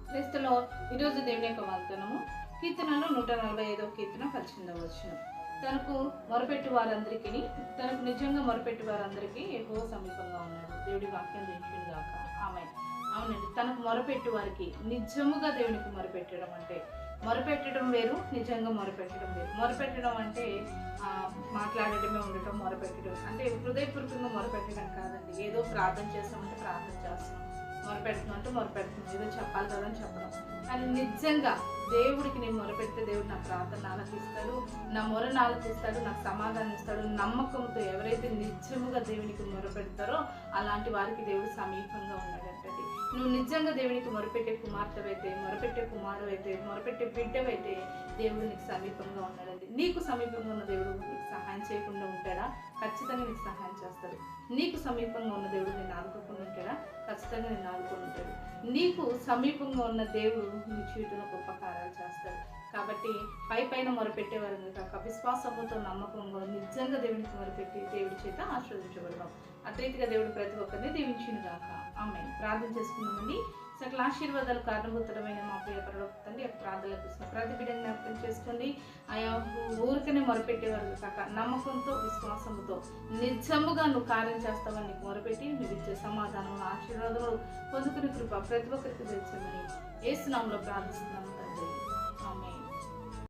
క్రీస్తులో ఈరోజు దేవుని యొక్క వాగ్దానము కీర్తనలో 145వ కీర్తన 18వ వచనం. తనకు మొరపెట్టు వారందరికీ తనకు నిజంగా మొరపెట్టు వారందరికీ యెహోవా సమీపంగా ఉన్నాడు. దేవుడి వాక్యం దీవించును గాక. ఆమేన్. అవునండి, తనకు మొరపెట్టు వారికి నిజముగా దేవునికి మొరపెట్టడం అంటే మొరపెట్టడం వేరు, నిజంగా మొరపెట్టడం వేరు. మొరపెట్టడం అంటే మాట్లాడటమే ఉండటం, మొరపెట్టడం అంటే హృదయపూర్వకంగా మొరపెట్టడం కాదండి. ఏదో ప్రార్థన చేస్తామంటే ప్రార్థన చేస్తున్నాం, మొరపెడుతున్నాం అంటే మొరపెడుతున్నాం, ఏదో చెప్పాలి కదా అని చెప్పడం. కానీ నిజంగా దేవుడికి నేను మొరపెడితే దేవుడు నా ప్రార్థన ఆలకిస్తాడు, నా మొరను ఆలకిస్తాడు, నాకు సమాధానం ఇస్తాడు. నమ్మకంతో ఎవరైతే నిజముగా దేవునికి మొరపెడతారో అలాంటి వారికి దేవుడు సమీపంగా ఉన్నాడంటది. నువ్వు నిజంగా దేవునికి మొరపెట్టే కుమార్తెవైతే, మొరపెట్టే కుమారుడైతే, మొరపెట్టే బిడ్డవైతే దేవుడు నీకు సమీపంగా ఉన్నాడండి. నీకు సమీపంగా ఉన్న దేవుడు నీకు సహాయం చేయకుండా ఉంటాడా? ఖచ్చితంగా నీకు సహాయం చేస్తాడు. నీకు సమీపంగా ఉన్న దేవుడు నేను ఆదుకోకుండా ఉంటాడా? ఖచ్చితంగా నేను ఆదుకొని ఉంటాడు. నీకు సమీపంగా ఉన్న దేవుడు నీ జీవితంలో గొప్ప కార్యాలు చేస్తాడు. కాబట్టి పైన మొరపెట్టేవారు కాక విశ్వాసంతో నమ్మకంగా నిజంగా దేవునికి మొరపెట్టి దేవుడి చేత ఆశీర్వదించబడదాం. అట్లయితే దేవుడు ప్రతి ఒక్కరిని దీవించును గాక. ఆమేన్. ప్రార్థన చేసుకుందామండి. సకల ఆశీర్వాదాలు కారణభూతమైన మా ప్రియ పరలోక తండ్రి యొక్క ప్రార్థనలకు ఇస్తున్న ప్రతి బిడ్డని జ్ఞాపకం చేసుకోండి. ఆయా ఊరికనే మొరపెట్టేవారు కాక నమ్మకంతో విశ్వాసంతో నిజముగా నువ్వు కార్యం చేస్తావని నీకు మొరపెట్టి నువ్వు ఇచ్చే సమాధానం ఆశీర్వాదములు పొందుకునే కృప ప్రతి ఒక్కరికి తెలుసని యేసు నామములో ప్రార్థిస్తున్నాము.